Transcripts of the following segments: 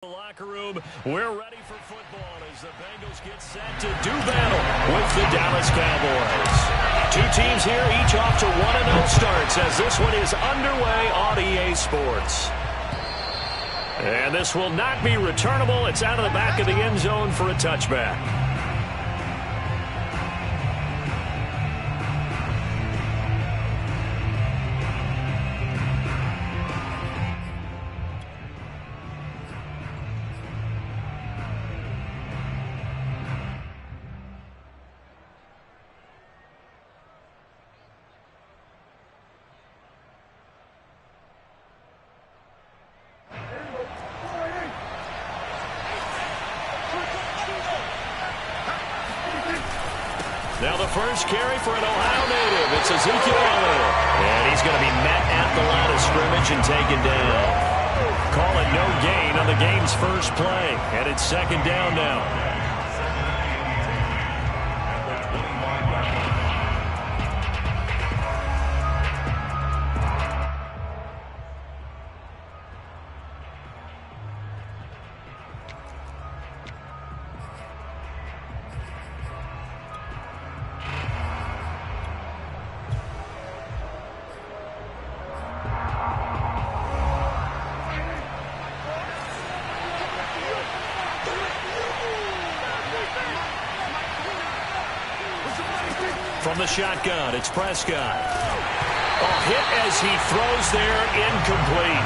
Locker room, we're ready for football as the Bengals get set to do battle with the Dallas Cowboys. Two teams here, each off to 1-0 starts as this one is underway on EA Sports. And this will not be returnable. It's out of the back of the end zone for a touchback. Now the first carry for an Ohio native. It's Ezekiel Elliott. And he's going to be met at the line of scrimmage and taken down. Call it no gain on the game's first play. And it's second down now. From the shotgun, it's Prescott. Hit as he throws there, incomplete.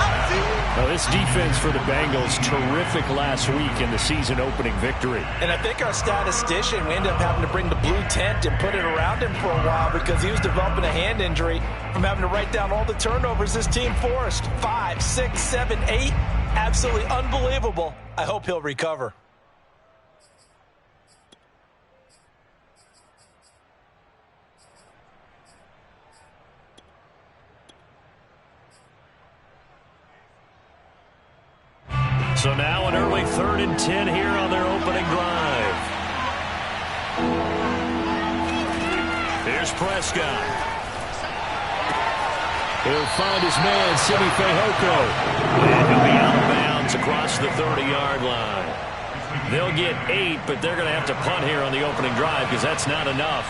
Now, this defense for the Bengals, terrific last week in the season-opening victory. And I think our statistician, we ended up having to bring the blue tent and put it around him for a while because he was developing a hand injury from having to write down all the turnovers this team forced. 5, 6, 7, 8. Absolutely unbelievable. I hope he'll recover. So now an early 3rd and 10 here on their opening drive. Here's Prescott. He'll find his man, Simi Fehoko. And he'll be out of bounds across the 30-yard line. They'll get 8, but they're going to have to punt here on the opening drive because that's not enough.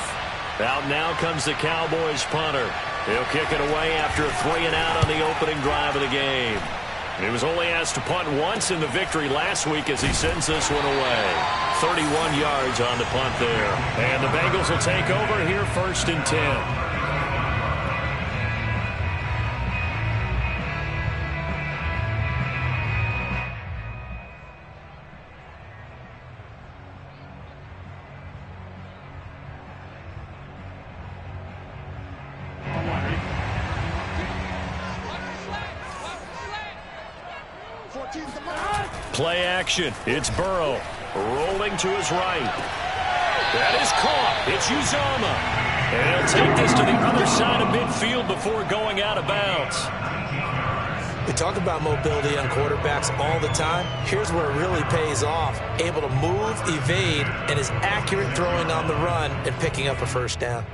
Out now comes the Cowboys punter. He'll kick it away after a 3-and-out on the opening drive of the game. He was only asked to punt once in the victory last week as he sends this one away. 31 yards on the punt there. And the Bengals will take over here 1st and 10. Play action. It's Burrow rolling to his right. That is caught. It's Uzomah. And he'll take this to the other side of midfield before going out of bounds. We talk about mobility on quarterbacks all the time. Here's where it really pays off. Able to move, evade, and is accurate throwing on the run and picking up a first down.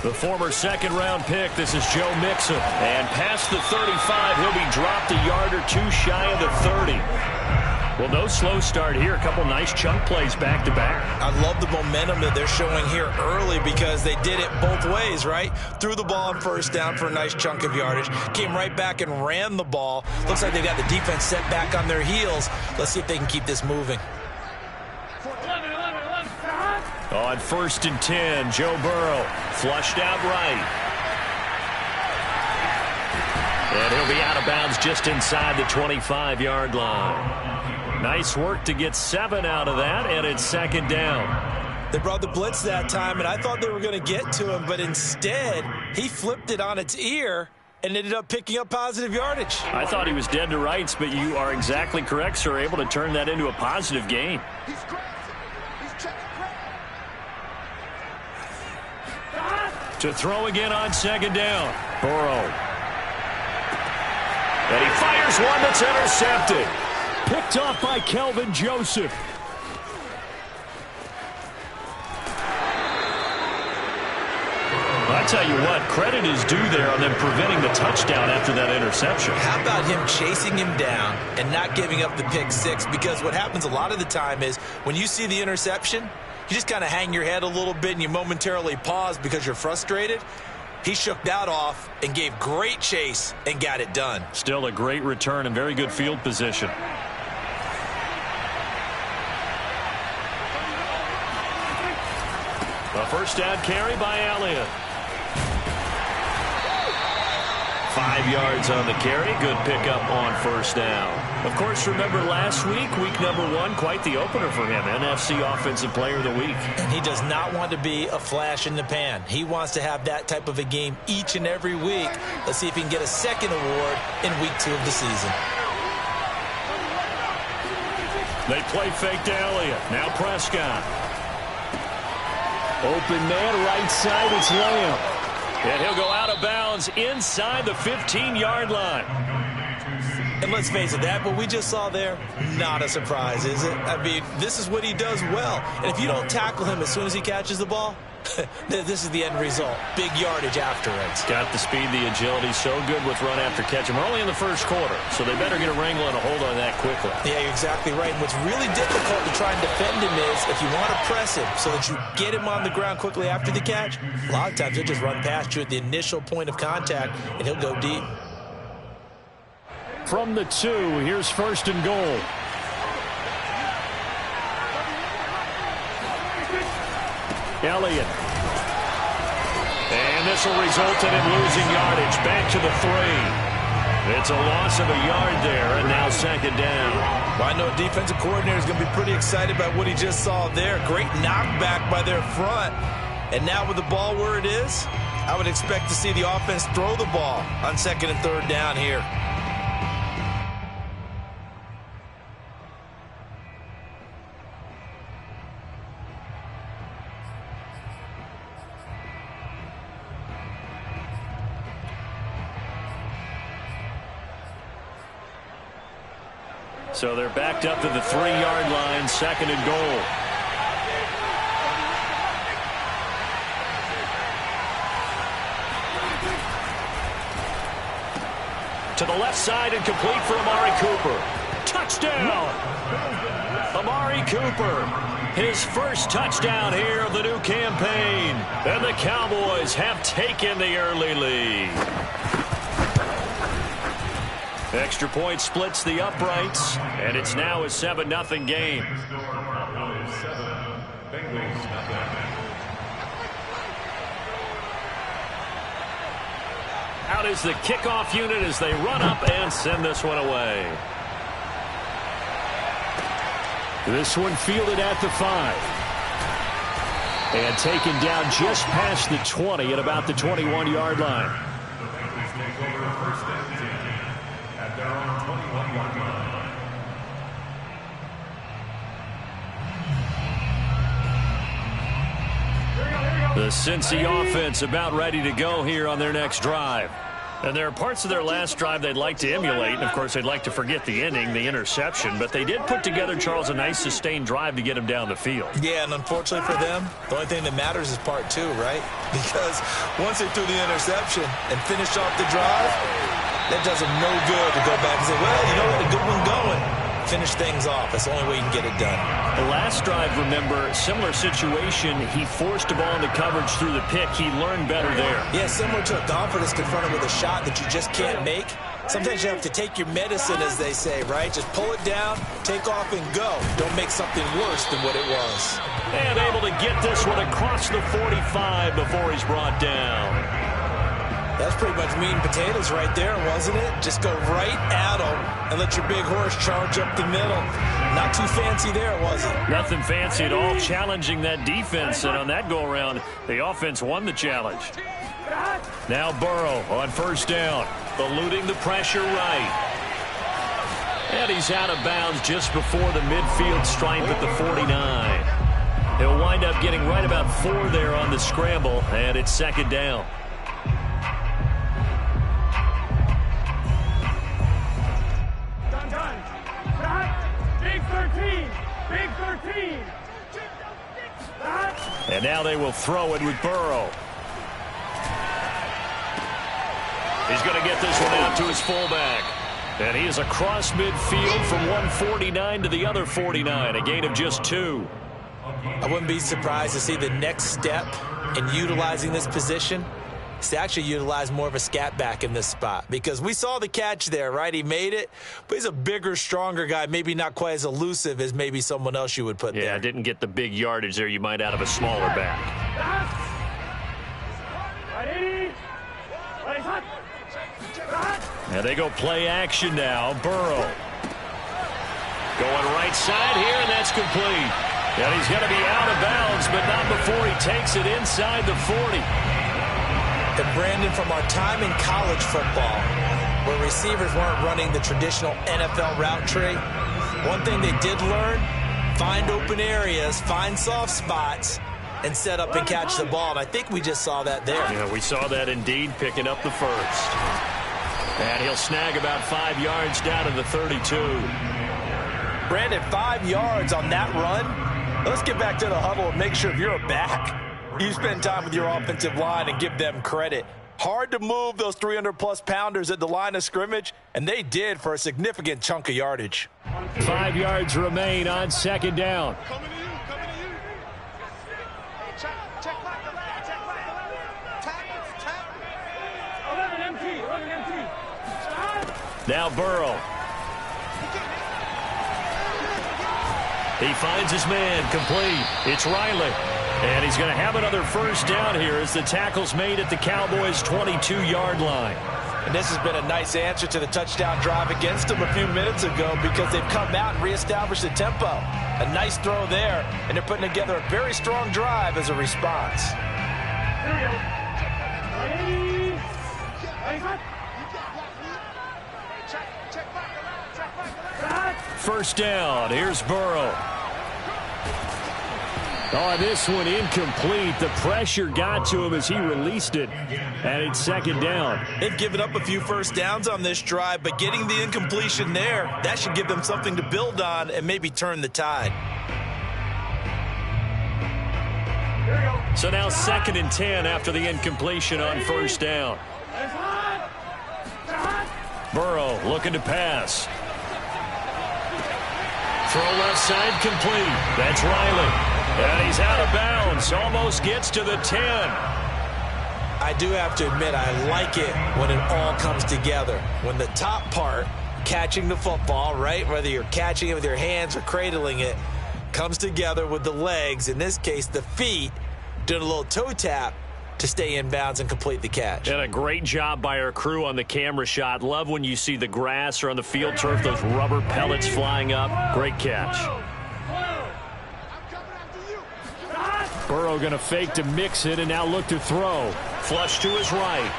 The former second-round pick, this is Joe Mixon. And past the 35, he'll be dropped a yard or two shy of the 30. Well, no slow start here. A couple nice chunk plays back-to-back. I love the momentum that they're showing here early because they did it both ways, right? Threw the ball on first down for a nice chunk of yardage. Came right back and ran the ball. Looks like they got the defense set back on their heels. Let's see if they can keep this moving. On 1st and 10, Joe Burrow flushed out right. And he'll be out of bounds just inside the 25-yard line. Nice work to get 7 out of that, and it's second down. They brought the blitz that time, and I thought they were going to get to him, but instead, he flipped it on its ear and ended up picking up positive yardage. I thought he was dead to rights, but you are exactly correct, sir, able to turn that into a positive gain. To throw again on second down. Burrow. And he fires one that's intercepted. Picked off by Kelvin Joseph. tell you what, credit is due there on them preventing the touchdown after that interception. How about him chasing him down and not giving up the pick six? Because what happens a lot of the time is when you see the interception, you just kind of hang your head a little bit and you momentarily pause because you're frustrated. He shook that off and gave great chase and got it done. Still a great return and very good field position. A first down carry by Elliott. 5 yards on the carry. Good pickup on first down. Of course, remember last week, week number 1, quite the opener for him. NFC Offensive Player of the Week. And he does not want to be a flash in the pan. He wants to have that type of a game each and every week. Let's see if he can get a second award in week 2 of the season. They play fake to Elliott. Now Prescott. Open man, right side, it's Lamb. And he'll go out of bounds inside the 15-yard line. And let's face it, that what we just saw there, not a surprise, is it? I mean, this is what he does well. And if you don't tackle him as soon as he catches the ball, this is the end result. Big yardage afterwards. Got the speed, the agility, so good with run after catch. And we're only in the first quarter, so they better get a wrangle and a hold on that quickly. Yeah, you're exactly right. And what's really difficult to try and defend him is if you want to press him so that you get him on the ground quickly after the catch, a lot of times he'll just run past you at the initial point of contact, and he'll go deep. From the 2, here's first and goal. Elliott. And this will result in him losing yardage. Back to the 3. It's a loss of a yard there, and now second down. Well, I know a defensive coordinator is going to be pretty excited about what he just saw there. Great knockback by their front. And now with the ball where it is, I would expect to see the offense throw the ball on second and third down here. So they're backed up to the 3-yard line, second and goal. To the left side and complete for Amari Cooper. Touchdown! Amari Cooper, his first touchdown here of the new campaign. And the Cowboys have taken the early lead. Extra point splits the uprights, and it's now a 7-0 game. Out is the kickoff unit as they run up and send this one away. This one fielded at the 5. And taken down just past the 20 at about the 21-yard line. The Cincy offense about ready to go here on their next drive. And there are parts of their last drive they'd like to emulate. And, of course, they'd like to forget the ending, the interception. But they did put together, Charles, a nice sustained drive to get them down the field. Yeah, and unfortunately for them, the only thing that matters is part 2, right? Because once they threw the interception and finished off the drive, that does them no good to go back and say, well, you know what, a good one going. Finish things off. That's the only way you can get it done. The last drive, remember, similar situation. He forced the ball into coverage through the pick. He learned better there. Yeah, similar to a golfer that's confronted with a shot that you just can't make. Sometimes you have to take your medicine, as they say, right? Just pull it down, take off, and go. Don't make something worse than what it was. And able to get this one across the 45 before he's brought down. That's pretty much meat and potatoes right there, wasn't it? Just go right at them and let your big horse charge up the middle. Not too fancy there, was it? Nothing fancy at all, challenging that defense. And on that go-around, the offense won the challenge. Now Burrow on first down, eluding the pressure right. And he's out of bounds just before the midfield stripe at the 49. He'll wind up getting right about 4 there on the scramble, and it's second down. And now they will throw it with Burrow. He's going to get this one out to his fullback. And he is across midfield from one 49 to the other 49, a gain of just 2. I wouldn't be surprised to see the next step in utilizing this position is to actually utilize more of a scat back in this spot, because we saw the catch there, right? He made it, but he's a bigger, stronger guy, maybe not quite as elusive as maybe someone else you would put there. Yeah, didn't get the big yardage there you might out of a smaller back. And they go play action now. Burrow going right side here, and that's complete. And he's going to be out of bounds, but not before he takes it inside the 40. And Brandon, from our time in college football, where receivers weren't running the traditional NFL route tree, one thing they did learn, find open areas, find soft spots, and set up and catch the ball. And I think we just saw that there. Yeah, we saw that indeed, picking up the first. And he'll snag about 5 yards down to the 32. Brandon, 5 yards on that run. Let's get back to the huddle and make sure if you're a back, you spend time with your offensive line and give them credit. Hard to move those 300-plus pounders at the line of scrimmage, and they did for a significant chunk of yardage. 5 yards remain on second down. Now Burrow. He finds his man, complete. It's Riley. And he's going to have another first down here as the tackle's made at the Cowboys' 22-yard line. And this has been a nice answer to the touchdown drive against them a few minutes ago, because they've come out and reestablished the tempo. A nice throw there, and they're putting together a very strong drive as a response. First down. Here's Burrow. Oh, this one incomplete. The pressure got to him as he released it. And it's second down. They've given up a few first downs on this drive, but getting the incompletion there, that should give them something to build on and maybe turn the tide. So now 2nd and 10 after the incompletion on first down. Burrow looking to pass. Throw left side complete. That's Riley. And he's out of bounds. Almost gets to the 10. I do have to admit, I like it when it all comes together. When the top part, catching the football, right, whether you're catching it with your hands or cradling it, comes together with the legs, in this case the feet, doing a little toe tap to stay in bounds and complete the catch. And a great job by our crew on the camera shot. Love when you see the grass or on the field turf, those rubber pellets flying up. Great catch. Burrow going to fake to mix it and now look to throw. Flush to his right.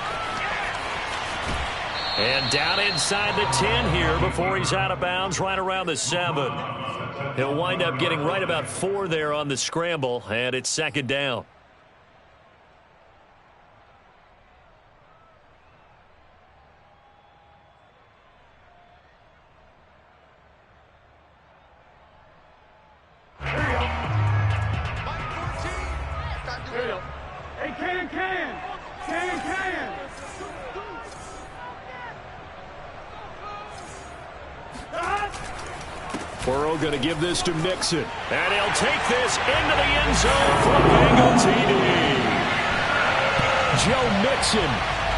And down inside the 10 here before he's out of bounds, right around the 7. He'll wind up getting right about 4 there on the scramble, and it's second down. Burrow going to give this to Mixon. And he'll take this into the end zone for a Bengal TD. Joe Mixon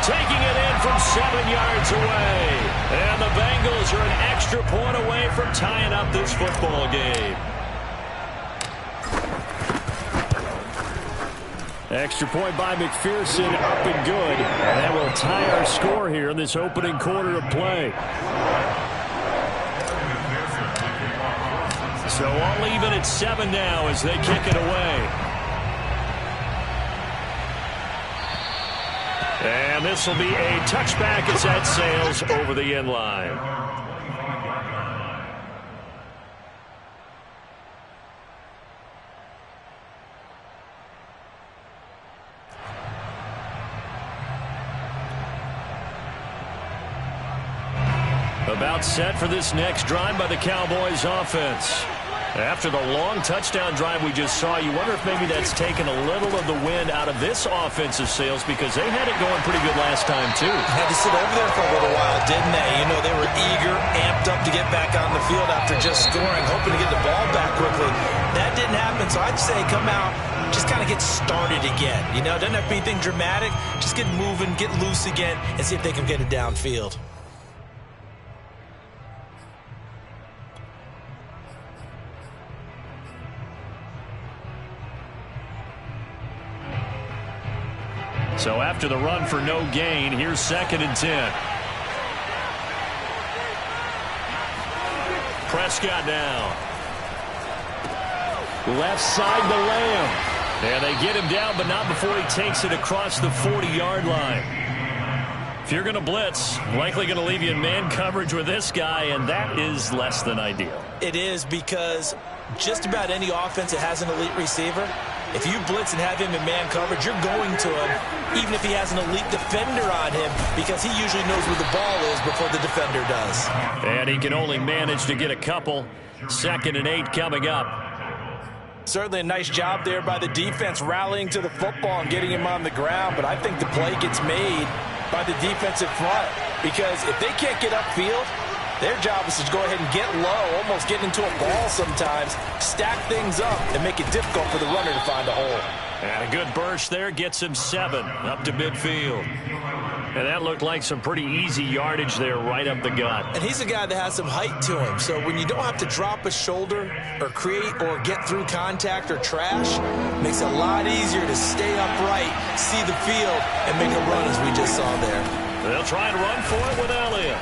taking it in from 7 yards away. And the Bengals are an extra point away from tying up this football game. Extra point by McPherson, up and good. And that will tie our score here in this opening quarter of play. So all even at 7 now as they kick it away. And this will be a touchback as that sails over the end line. About set for this next drive by the Cowboys offense. After the long touchdown drive we just saw, you wonder if maybe that's taken a little of the wind out of this offensive sails, because they had it going pretty good last time, too. Had to sit over there for a little while, didn't they? You know, they were eager, amped up to get back on the field after just scoring, hoping to get the ball back quickly. That didn't happen, so I'd say come out, just kind of get started again. You know, doesn't have to be anything dramatic. Just get moving, get loose again, and see if they can get it downfield. So after the run for no gain, here's 2nd and 10. Prescott now. Left side to Lamb. And they get him down, but not before he takes it across the 40-yard line. If you're going to blitz, likely going to leave you in man coverage with this guy, and that is less than ideal. It is, because just about any offense that has an elite receiver, if you blitz and have him in man coverage, you're going to him, even if he has an elite defender on him, because he usually knows where the ball is before the defender does. And he can only manage to get a couple. 2nd and 8 coming up. Certainly a nice job there by the defense, rallying to the football and getting him on the ground, but I think the play gets made by the defensive front, because if they can't get upfield, their job is to go ahead and get low, almost get into a ball sometimes, stack things up, and make it difficult for the runner to find a hole. And a good burst there gets him 7 up to midfield. And that looked like some pretty easy yardage there right up the gut. And he's a guy that has some height to him, so when you don't have to drop a shoulder or create or get through contact or trash, it makes it a lot easier to stay upright, see the field, and make a run as we just saw there. They'll try and run for it with Elliott.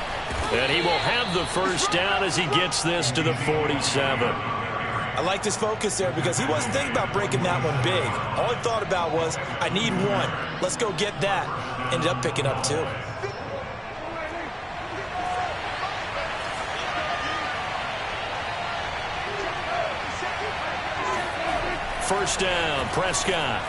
And he will have the first down as he gets this to the 47. I like this focus there, because he wasn't thinking about breaking that one big. All he thought about was, I need one. Let's go get that. Ended up picking up 2. First down, Prescott.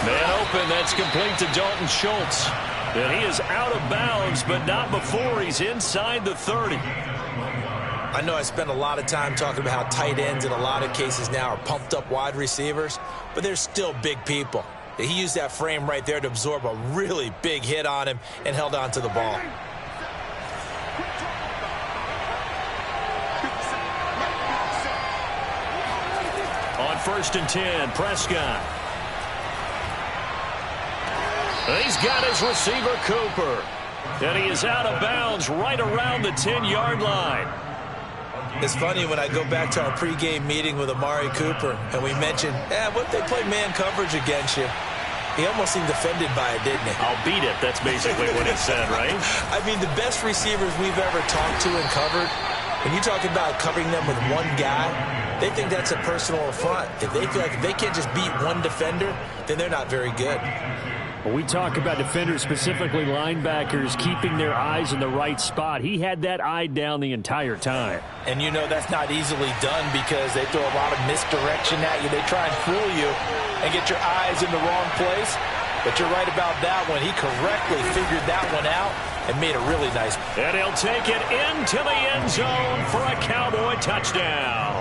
Man open, that's complete to Dalton Schultz. And he is out of bounds, but not before he's inside the 30. I know I spend a lot of time talking about how tight ends in a lot of cases now are pumped up wide receivers, but they're still big people. He used that frame right there to absorb a really big hit on him and held on to the ball. On 1st and 10, Prescott. He's got his receiver, Cooper. And he is out of bounds right around the 10-yard line. It's funny when I go back to our pregame meeting with Amari Cooper and we mentioned, what if they play man coverage against you? He almost seemed offended by it, didn't he? I'll beat it. That's basically what he said, right? I mean, the best receivers we've ever talked to and covered, when you talk about covering them with one guy, they think that's a personal affront. If they feel like if they can't just beat one defender, then they're not very good. When we talk about defenders, specifically linebackers, keeping their eyes in the right spot, he had that eye down the entire time. And you know that's not easily done, because they throw a lot of misdirection at you. They try and fool you and get your eyes in the wrong place. But you're right about that one. He correctly figured that one out and made a really nice. And he'll take it into the end zone for a Cowboy touchdown.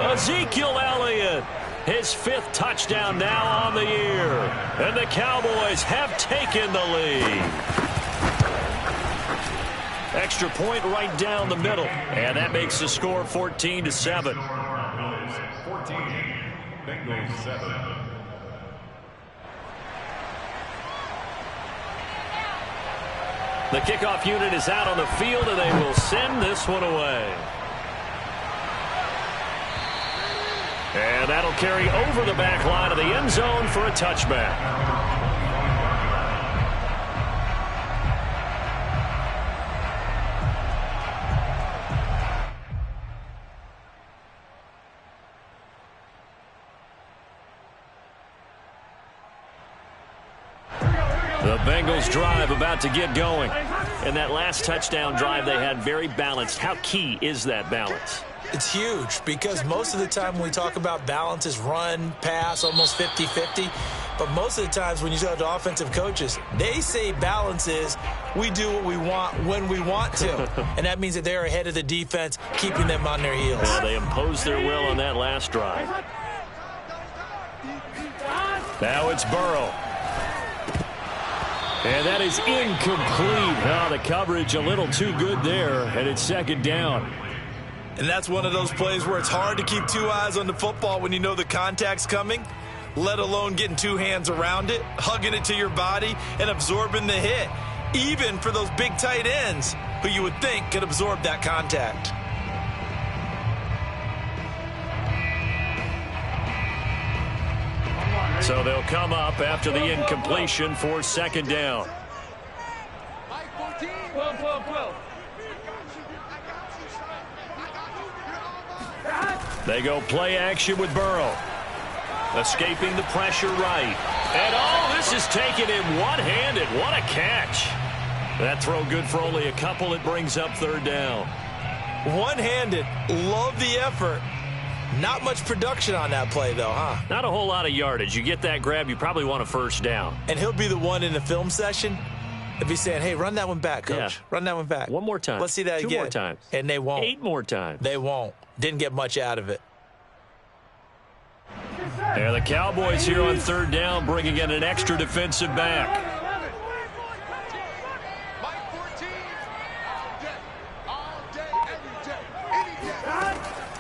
Ezekiel Elliott. His 5th touchdown now on the year. And the Cowboys have taken the lead. Extra point right down the middle. And that makes the score 14-7. 14, Bengals 7. The kickoff unit is out on the field, and they will send this one away. And that'll carry over the back line of the end zone for a touchback. The Bengals drive about to get going. And that last touchdown drive they had very balanced. How key is that balance? It's huge because most of the time when we talk about balance is run, pass, almost 50-50. But most of the times when you talk to offensive coaches, they say balance is we do what we want when we want to. And that means that they're ahead of the defense, keeping them on their heels. Yeah, they imposed their will on that last drive. Now it's Burrow. And that is incomplete. Oh, the coverage a little too good there, and it's second down. And that's one of those plays where it's hard to keep two eyes on the football when you know the contact's coming, let alone getting two hands around it, hugging it to your body, and absorbing the hit, even for those big tight ends who you would think could absorb that contact. So they'll come up after the incompletion for second down. They go play action with Burrow. Escaping the pressure right. And oh, this is taken in one-handed. What a catch. That throw good for only a couple. It brings up third down. One-handed. Love the effort. Not much production on that play, though, huh? Not a whole lot of yardage. You get that grab, you probably want a first down. And he'll be the one in the film session. He'll be saying, hey, run that one back, Coach. Yeah. Run that one back. One more time. Let's see that again. 2 more times. And they won't. 8 more times. They won't. Didn't get much out of it. Yeah, the Cowboys here on third down, bringing in an extra defensive back.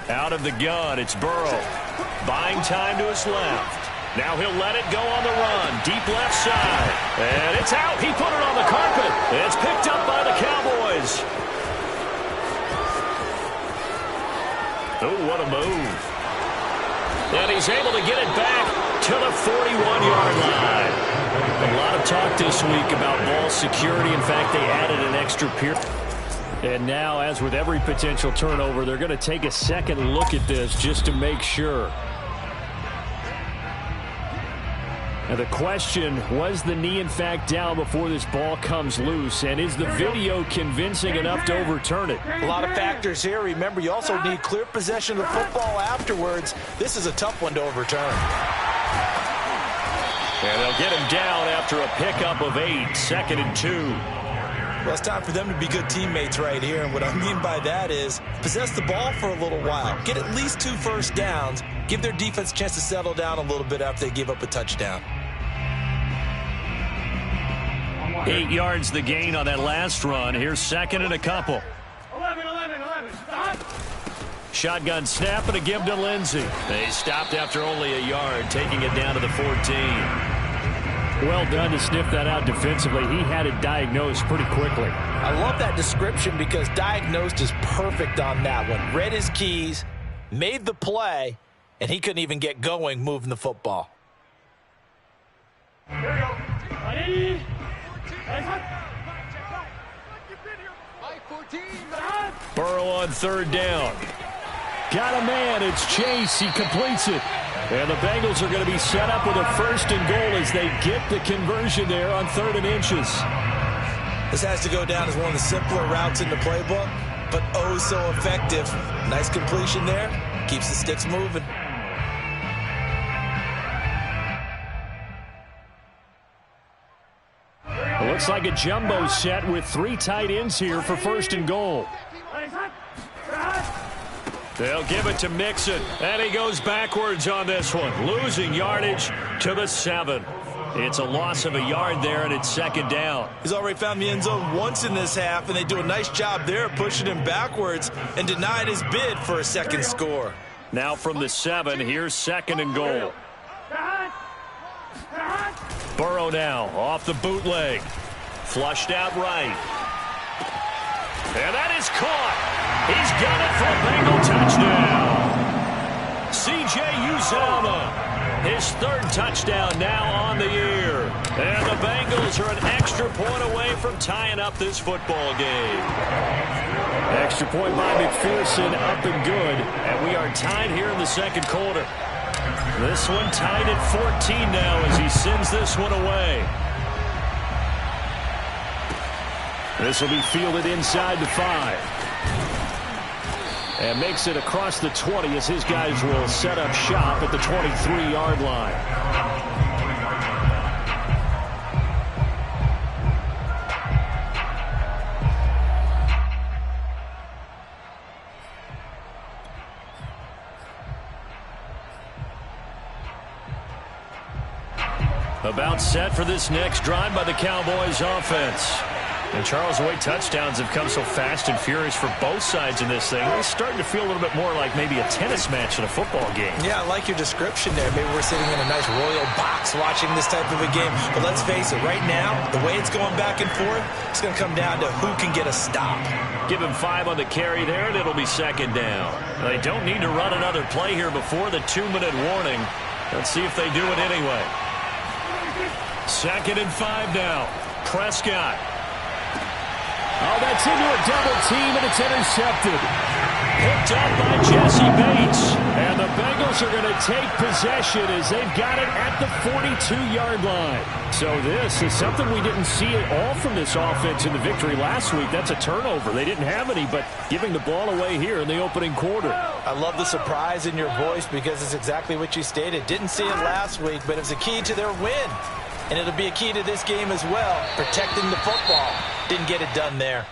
Out of the gun, it's Burrow. Buying time to his left. Now he'll let it go on the run. Deep left side. And it's out. He put it on the carpet. It's picked up by the Cowboys. Oh, what a move. And he's able to get it back to the 41-yard line. A lot of talk this week about ball security. In fact, they added an extra period. And now, as with every potential turnover, they're going to take a second look at this just to make sure. Now the question, was the knee in fact down before this ball comes loose? And is the video convincing enough to overturn it? A lot of factors here. Remember, you also need clear possession of the football afterwards. This is a tough one to overturn. And they'll get him down after a pickup of 8, 2nd and 2. Well, it's time for them to be good teammates right here. And what I mean by that is possess the ball for a little while. Get at least 2 first downs. Give their defense a chance to settle down a little bit after they give up a touchdown. 8 yards the gain on that last run. Here's second and a couple. 11. Shotgun snap and a give to Lindsey. They stopped after only a yard, taking it down to the 14. Well done to sniff that out defensively. He had it diagnosed pretty quickly. I love that description because diagnosed is perfect on that one. Read his keys, made the play, and he couldn't even get going moving the football. Here we go. Ready? Burrow on third down. Got a man. It's Chase. He completes it. And the Bengals are going to be set up with a 1st and goal as they get the conversion there on 3rd and inches. This has to go down as one of the simpler routes in the playbook, but oh so effective. Nice completion there. Keeps the sticks moving. It looks like a jumbo set with 3 tight ends here for 1st and goal. They'll give it to Mixon, and he goes backwards on this one, losing yardage to the 7. It's a loss of a yard there, and it's 2nd down. He's already found the end zone once in this half, and they do a nice job there pushing him backwards and denied his bid for a second score. Now from the 7, here's 2nd and goal. Burrow now off the bootleg. Flushed out right. And that is caught. He's got it for a Bengal touchdown. C.J. Uzomah, his 3rd touchdown now on the year. And the Bengals are an extra point away from tying up this football game. Extra point by McPherson, up and good. And we are tied here in the 2nd quarter. This one tied at 14 now as he sends this one away. This will be fielded inside the 5. And makes it across the 20 as his guys will set up shop at the 23-yard line. About set for this next drive by the Cowboys offense. And Charles, the way touchdowns have come so fast and furious for both sides in this thing, it's starting to feel a little bit more like maybe a tennis match in a football game. Yeah, I like your description there. Maybe we're sitting in a nice royal box watching this type of a game. But let's face it, right now, the way it's going back and forth, it's going to come down to who can get a stop. Give him 5 on the carry there, and it'll be second down. They don't need to run another play here before the 2-minute warning. Let's see if they do it anyway. 2nd and 5 now. Prescott. Oh, that's into a double team, and it's intercepted. Picked up by Jesse Bates. And the Bengals are going to take possession as they've got it at the 42-yard line. So this is something we didn't see at all from this offense in the victory last week. That's a turnover. They didn't have any, but giving the ball away here in the opening quarter. I love the surprise in your voice because it's exactly what you stated. Didn't see it last week, but it was a key to their win. And it'll be a key to this game as well, protecting the football. Didn't get it done there.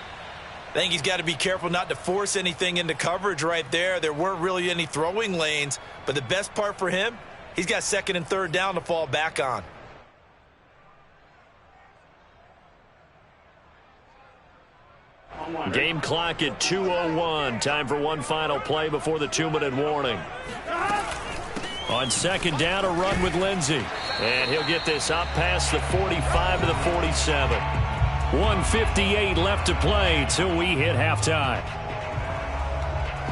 I think he's got to be careful not to force anything into coverage right there. There weren't really any throwing lanes, but the best part for him, he's got 2nd and 3rd down to fall back on. Game clock at 2:01. Time for one final play before the 2-minute warning. On 2nd down, a run with Lindsey. And he'll get this up past the 45 to the 47. 1:58 left to play till we hit halftime.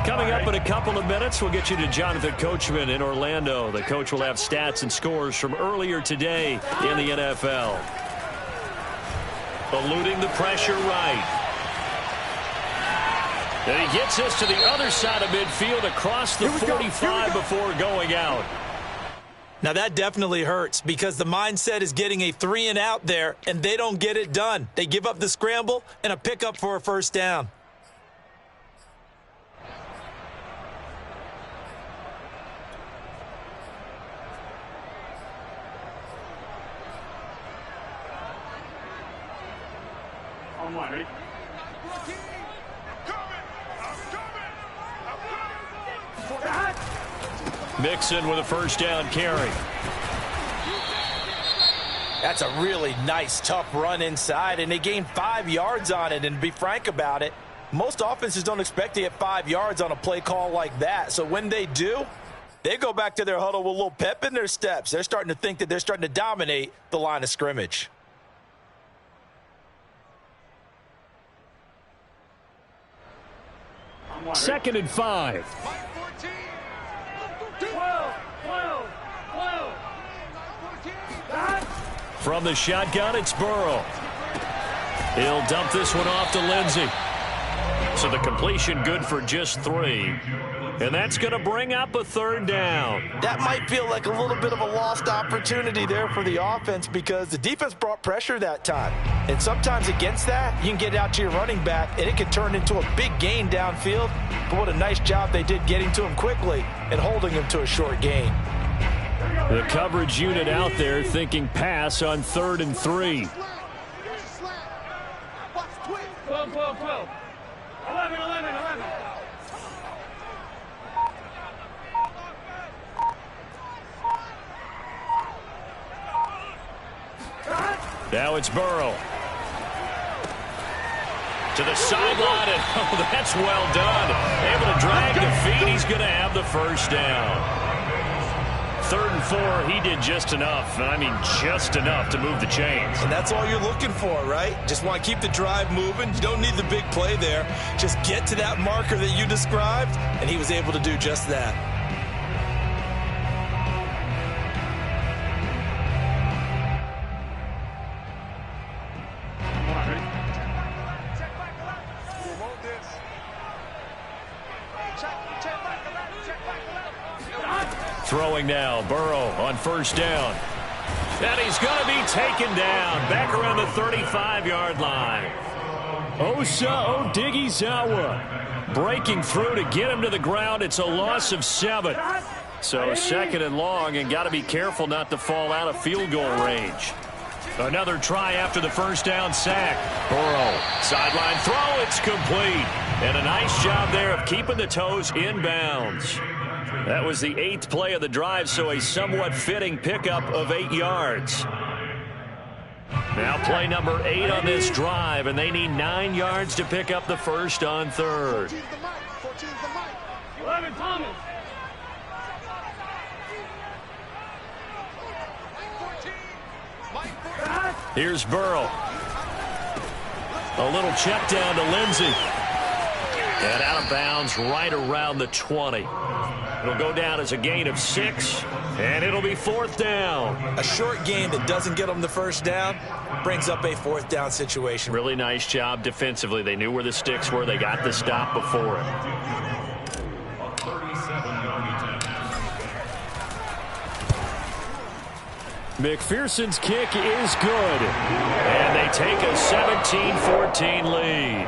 Coming up in a couple of minutes, we'll get you to Jonathan Coachman in Orlando. The coach will have stats and scores from earlier today in the NFL. Eluding the pressure right. And he gets us to the other side of midfield across the 45 before going out. Now that definitely hurts because the mindset is getting a 3-and-out there, and they don't get it done. They give up the scramble and a pickup for a 1st down. Ready? Mixon with a 1st down carry. That's a really nice, tough run inside, and they gained 5 yards on it. And to be frank about it, most offenses don't expect to get 5 yards on a play call like that. So when they do, they go back to their huddle with a little pep in their steps. They're starting to think that they're starting to dominate the line of scrimmage. Second and 5. From the shotgun, it's Burrow. He'll dump this one off to Lindsey. So the completion good for just 3. And that's going to bring up a 3rd down. That might feel like a little bit of a lost opportunity there for the offense because the defense brought pressure that time. And sometimes against that, you can get out to your running back, and it can turn into a big gain downfield. But what a nice job they did getting to him quickly and holding him to a short gain. The coverage unit out there thinking pass on 3rd and 3. 12. 11. Now it's Burrow. To the sideline, and oh, that's well done. Able to drag the feet. He's going to have the 1st down. 3rd and 4, he did just enough. I mean, just enough to move the chains. And that's all you're looking for, right? Just want to keep the drive moving. You don't need the big play there. Just get to that marker that you described, and he was able to do just that. Throwing now, Burrow on 1st down. And he's going to be taken down back around the 35-yard line. Osa Odighizuwa breaking through to get him to the ground. It's a loss of 7. So 2nd and long, and got to be careful not to fall out of field goal range. Another try after the first down sack. Burrow, sideline throw, it's complete. And a nice job there of keeping the toes in bounds. That was the 8th play of the drive, so a somewhat fitting pickup of 8 yards. Now play number 8 on this drive, and they need 9 yards to pick up the first on 3rd. 11 Thomas. Here's Burrow. A little check down to Lindsey. And out of bounds right around the 20. It'll go down as a gain of 6, and it'll be 4th down. A short game that doesn't get them the first down brings up a 4th down situation. Really nice job defensively. They knew where the sticks were. They got the stop before it. McPherson's kick is good. And they take a 17-14 lead.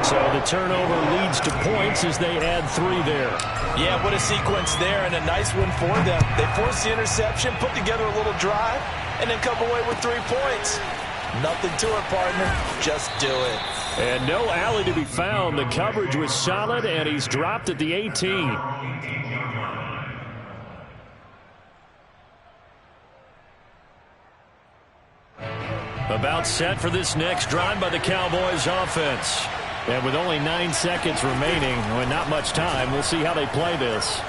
So the turnover leads to points as they add 3 there. Yeah, what a sequence there, and a nice one for them. They force the interception, put together a little drive, and then come away with 3 points. Nothing to it, partner. Just do it. And no alley to be found. The coverage was solid, and he's dropped at the 18. About set for this next drive by the Cowboys offense. And with only 9 seconds remaining, and not much time, we'll see how they play this.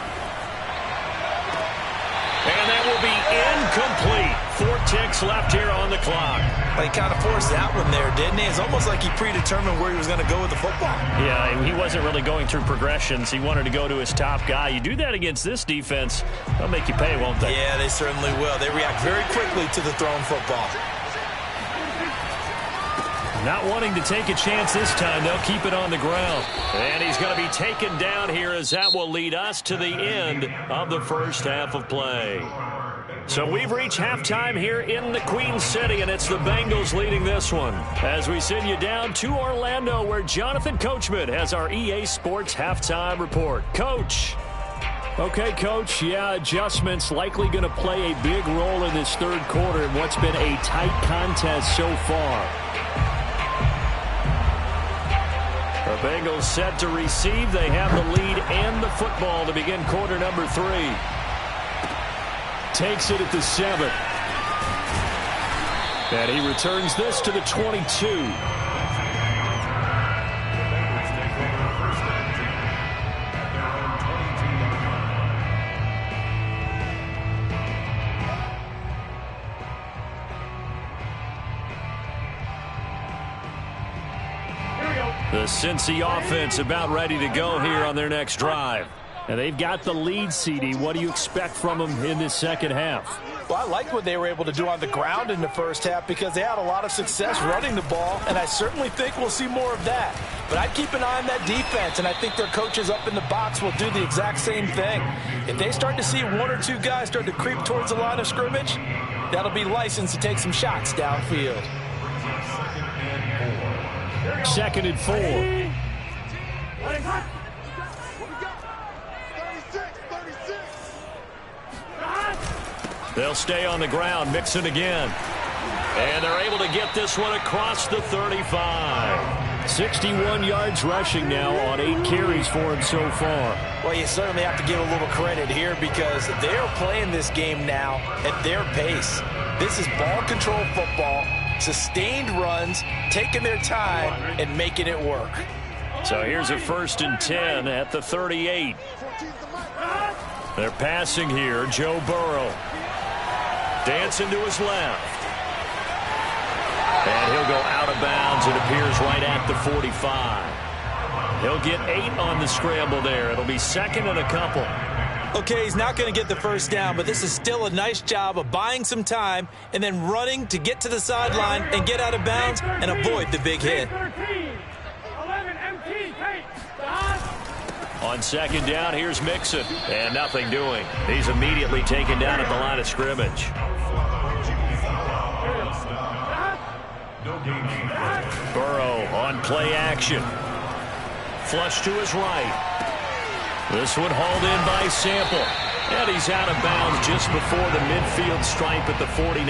And that will be incomplete. 4 ticks left here on the clock. Well, he kind of forced that one there, didn't he? It's almost like he predetermined where he was going to go with the football. Yeah, he wasn't really going through progressions. He wanted to go to his top guy. You do that against this defense, they'll make you pay, won't they? Yeah, they certainly will. They react very quickly to the thrown football. Not wanting to take a chance this time, they'll keep it on the ground. And he's going to be taken down here as that will lead us to the end of the first half of play. So we've reached halftime here in the Queen City, and it's the Bengals leading this one. As we send you down to Orlando, where Jonathan Coachman has our EA Sports halftime report. Coach. Okay, Coach, yeah, adjustments likely going to play a big role in this 3rd quarter in what's been a tight contest so far. The Bengals set to receive. They have the lead and the football to begin quarter number 3. Takes it at the 7. And he returns this to the 22. The Cincy offense about ready to go here on their next drive. And they've got the lead, CD. What do you expect from them in this second half? Well, I liked what they were able to do on the ground in the first half because they had a lot of success running the ball, and I certainly think we'll see more of that. But I'd keep an eye on that defense, and I think their coaches up in the box will do the exact same thing. If they start to see 1 or 2 guys start to creep towards the line of scrimmage, that'll be licensed to take some shots downfield. 2nd and 4. They'll stay on the ground, Mixon again. And they're able to get this one across the 35. 61 yards rushing now on 8 carries for him so far. Well, you certainly have to give a little credit here because they're playing this game now at their pace. This is ball control football, sustained runs, taking their time and making it work. So here's a 1st and 10 at the 38. They're passing here. Joe Burrow. Dancing to his left. And he'll go out of bounds. It appears right at the 45. He'll get 8 on the scramble there. It'll be 2nd and a couple. Okay, he's not going to get the first down, but this is still a nice job of buying some time and then running to get to the sideline and get out of bounds and avoid the big hit. On 2nd down, here's Mixon. And nothing doing. He's immediately taken down at the line of scrimmage. Burrow on play action. flush to his right. This one hauled in by Sample. And he's out of bounds just before the midfield stripe at the 49.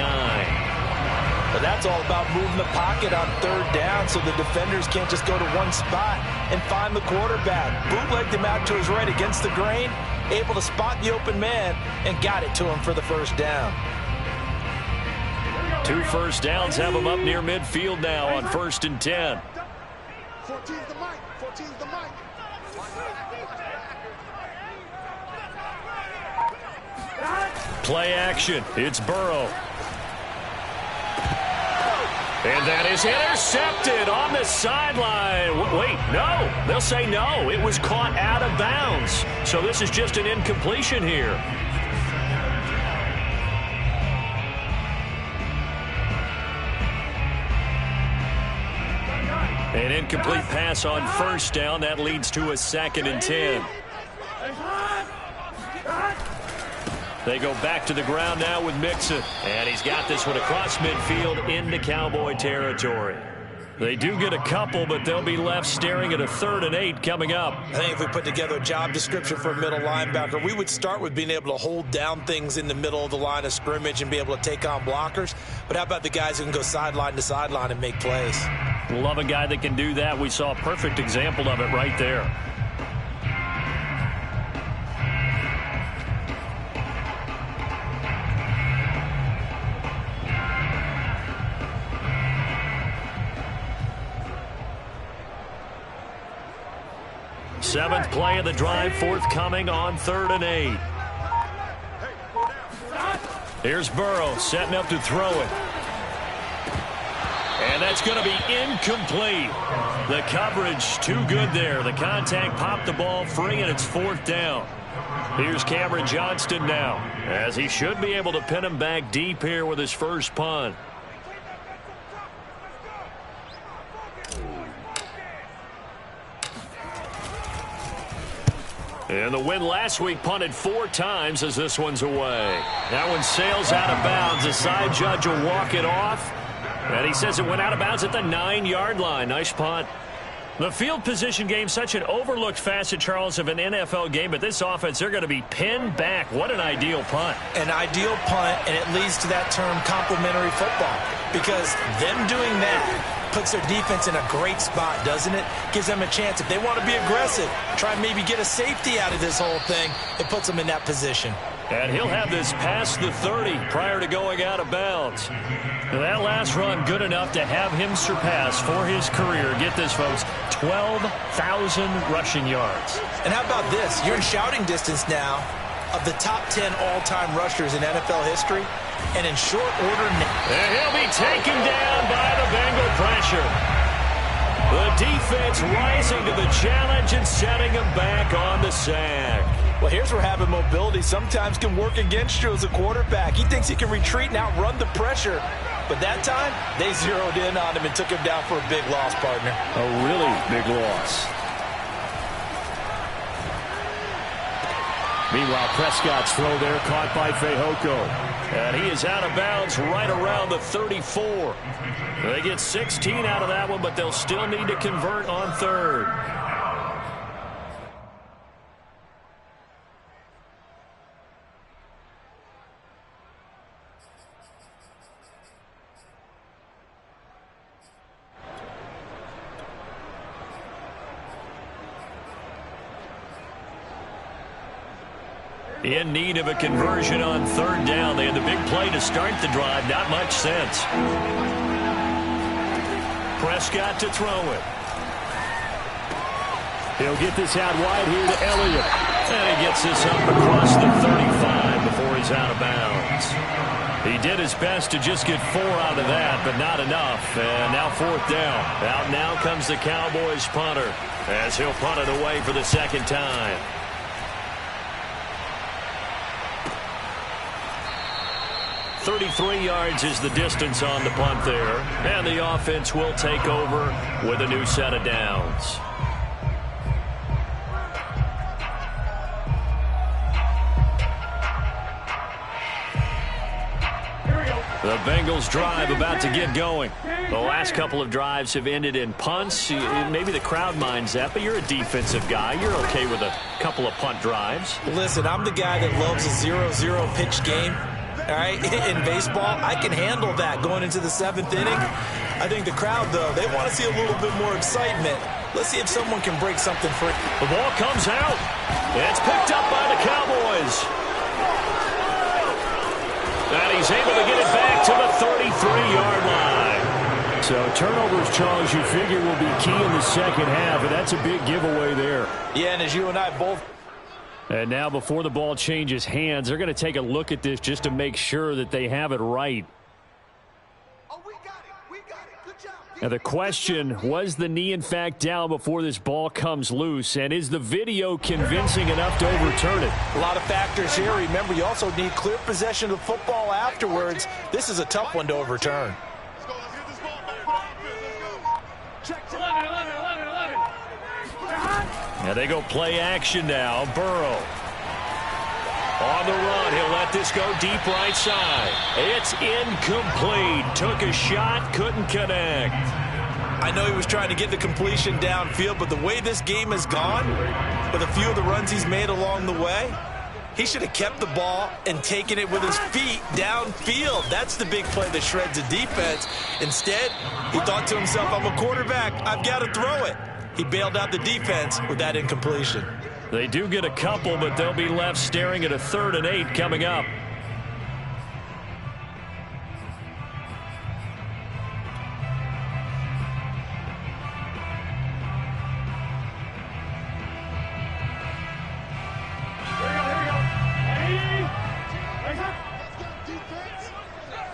But that's all about moving the pocket on third down so the defenders can't just go to one spot and find the quarterback. Bootlegged him out to his right against the grain, able to spot the open man, and got it to him for the first down. 2 first downs have him up near midfield now on 1st and 10. 14's the mic. 14's the mic. Play action. It's Burrow. And that is intercepted on the sideline. Wait, no. They'll say no. It was caught out of bounds. So this is just an incompletion here. An incomplete pass on first down. That leads to a 2nd and 10. They go back to the ground now with Mixon. And he's got this one across midfield into Cowboy territory. They do get a couple, but they'll be left staring at a 3rd and 8 coming up. I think if we put together a job description for a middle linebacker, we would start with being able to hold down things in the middle of the line of scrimmage and be able to take on blockers. But how about the guys who can go sideline to sideline and make plays? Love a guy that can do that. We saw a perfect example of it right there. Seventh play of the drive, forthcoming on 3rd and 8. Here's Burrow setting up to throw it. And that's going to be incomplete. The coverage too good there. The contact popped the ball free, and it's 4th down. Here's Cameron Johnston now, as he should be able to pin him back deep here with his first punt. And the win last week punted 4 times as this one's away. That one sails out of bounds. The side judge will walk it off. And he says it went out of bounds at the 9-yard line. Nice punt. The field position game, such an overlooked facet, Charles, of an NFL game. But this offense, they're going to be pinned back. What an ideal punt. An ideal punt, and it leads to that term complementary football. Because them doing that puts their defense in a great spot, doesn't it? Gives them a chance. If they want to be aggressive, try and maybe get a safety out of this whole thing, it puts them in that position. And he'll have this past the 30 prior to going out of bounds. Now that last run good enough to have him surpass for his career. Get this, folks, 12,000 rushing yards. And how about this? You're in shouting distance now of the top 10 all-time rushers in NFL history. And in short order now. And he'll be taken down by the Bengal pressure. The defense rising to the challenge and setting him back on the sack. Well, here's where having mobility sometimes can work against you as a quarterback. He thinks he can retreat and outrun the pressure. But that time, they zeroed in on him and took him down for a big loss, partner. A really big loss. Meanwhile, Prescott's throw there caught by Fehoko. And he is out of bounds right around the 34. They get 16 out of that one, but they'll still need to convert on 3rd. In need of a conversion on 3rd down. They had the big play to start the drive. Not much sense. Prescott to throw it. He'll get this out wide here to Elliott. And he gets this up across the 35 before he's out of bounds. He did his best to just get 4 out of that, but not enough. And now 4th down. Out now comes the Cowboys punter as he'll punt it away for the 2nd time. 33 yards is the distance on the punt there. And the offense will take over with a new set of downs. The Bengals drive about to get going. The last couple of drives have ended in punts. Maybe the crowd minds that, but you're a defensive guy. You're okay with a couple of punt drives. Listen, I'm the guy that loves a 0-0 pitch game. All right, in baseball, I can handle that going into the 7th inning. I think the crowd, though, they want to see a little bit more excitement. Let's see if someone can break something free. The ball comes out. It's picked up by the Cowboys. And he's able to get it back to the 33-yard line. So turnovers, Charles, you figure will be key in the second half, and that's a big giveaway there. Yeah, and as you and I both. And now before the ball changes hands, they're going to take a look at this just to make sure that they have it right. Oh, we got it. We got it. Good job. Now the question, was the knee in fact down before this ball comes loose? And is the video convincing enough to overturn it? A lot of factors here. Remember, you also need clear possession of the football afterwards. This is a tough one to overturn. Let's go. Let's get this ball back. Let's go. Check. 11. Now they go play action now. Burrow. On the run, he'll let this go deep right side. It's incomplete. Took a shot, couldn't connect. I know he was trying to get the completion downfield, but the way this game has gone, with a few of the runs he's made along the way, he should have kept the ball and taken it with his feet downfield. That's the big play that shreds the defense. Instead, he thought to himself, I'm a quarterback. I've got to throw it. He bailed out the defense with that incompletion. They do get a couple, but they'll be left staring at a 3rd and 8 coming up.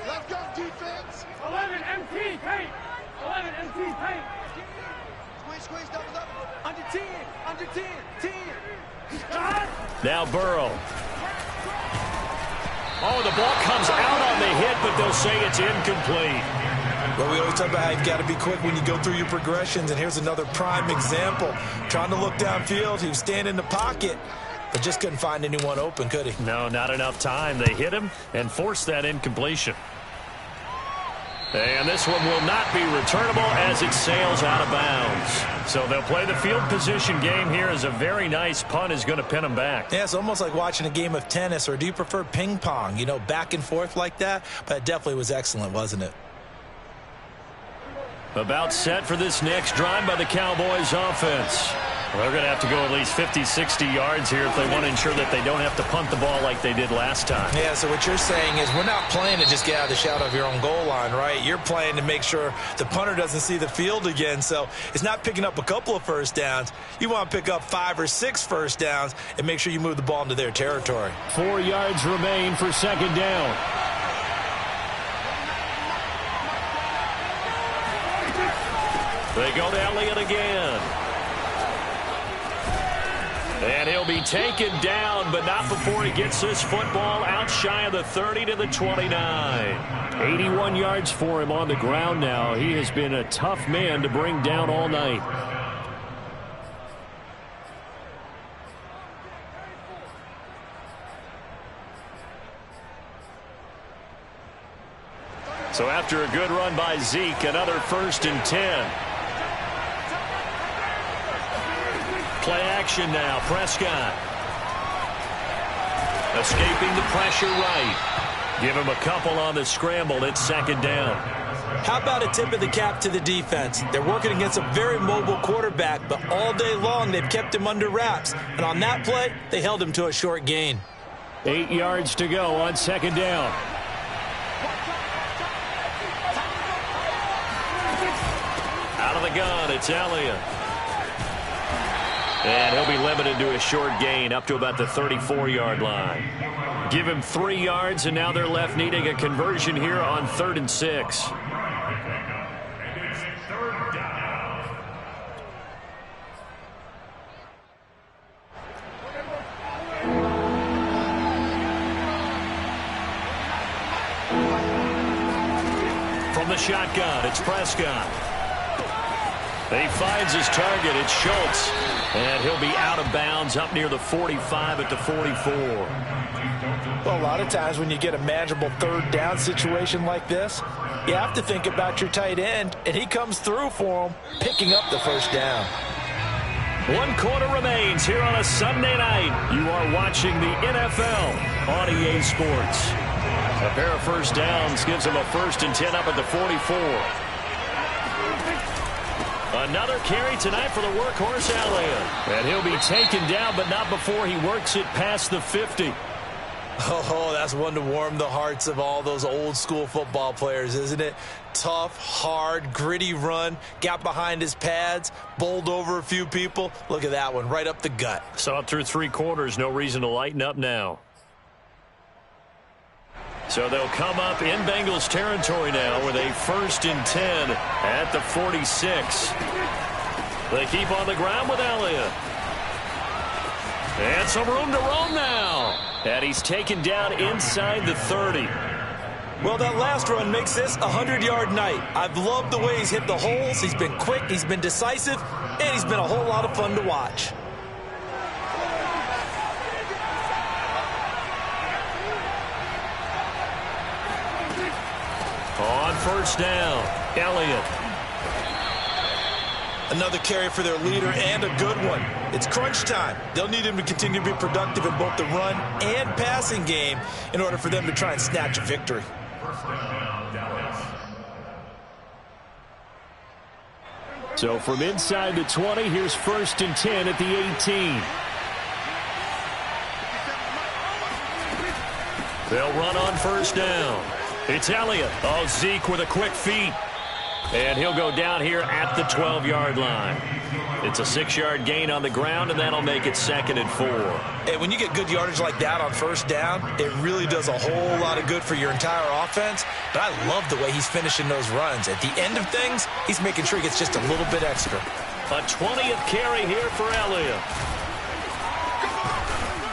Let's go, defense. 11 MT paint. 11 MT paint. Squeeze, double up. Under 10. 10. Now Burrow. Oh, the ball comes out on the hit, but they'll say it's incomplete. Well, we always talk about how you've got to be quick when you go through your progressions, and here's another prime example. Trying to look downfield, he was standing in the pocket, but just couldn't find anyone open, could he? No, not enough time. They hit him and forced that incompletion. And this one will not be returnable as it sails out of bounds. So they'll play the field position game here as a very nice punt is going to pin them back. Yeah, it's almost like watching a game of tennis, or do you prefer ping pong? You know, back and forth like that? But it definitely was excellent, wasn't it? About set for this next drive by the Cowboys offense. They're going to have to go at least 50, 60 yards here if they want to ensure that they don't have to punt the ball like they did last time. Yeah, so what you're saying is we're not playing to just get out of the shadow of your own goal line, right? You're playing to make sure the punter doesn't see the field again. So it's not picking up a couple of first downs. You want to pick up 5 or 6 first downs and make sure you move the ball into their territory. 4 yards remain for 2nd down. They go to Elliott again. And he'll be taken down, but not before he gets this football out shy of the 30 to the 29. 81 yards for him on the ground now. He has been a tough man to bring down all night. So after a good run by Zeke, another 1st and 10. Play action now. Prescott. Escaping the pressure right. Give him a couple on the scramble. It's 2nd down. How about a tip of the cap to the defense? They're working against a very mobile quarterback, but all day long they've kept him under wraps. And on that play, they held him to a short gain. 8 yards to go on 2nd down. Out of the gun, it's Elliott. And he'll be limited to a short gain up to about the 34-yard line. Give him 3 yards, and now they're left needing a conversion here on 3rd and 6. From the shotgun, it's Prescott. He finds his target. It's Schultz. And he'll be out of bounds up near the 45 at the 44. Well, lot of times when you get a manageable third down situation like this, you have to think about your tight end, and he comes through for him, picking up the first down. 1 quarter remains here on a Sunday night. You are watching the NFL on EA Sports. A pair of first downs gives him a 1st and 10 up at the 44. Another carry tonight for the workhorse Elliott. And he'll be taken down, but not before he works it past the 50. Oh, that's one to warm the hearts of all those old school football players, isn't it? Tough, hard, gritty run, got behind his pads, bowled over a few people. Look at that one, right up the gut. Saw it through 3 quarters, no reason to lighten up now. So they'll come up in Bengals territory now with a 1st and 10 at the 46. They keep on the ground with Elliott. And some room to roam now. And he's taken down inside the 30. Well, that last run makes this a 100-yard night. I've loved the way he's hit the holes. He's been quick, he's been decisive, and he's been a whole lot of fun to watch. On 1st down, Elliott. Another carry for their leader, and a good one. It's crunch time. They'll need him to continue to be productive in both the run and passing game in order for them to try and snatch a victory. So from inside the 20, here's 1st and 10 at the 18. They'll run on 1st down. It's Elliott. Oh, Zeke with a quick feet. And he'll go down here at the 12-yard line. It's a 6-yard gain on the ground, and that'll make it 2nd and 4. Hey, when you get good yardage like that on 1st down, it really does a whole lot of good for your entire offense. But I love the way he's finishing those runs. At the end of things, he's making sure he gets just a little bit extra. A 20th carry here for Elliott.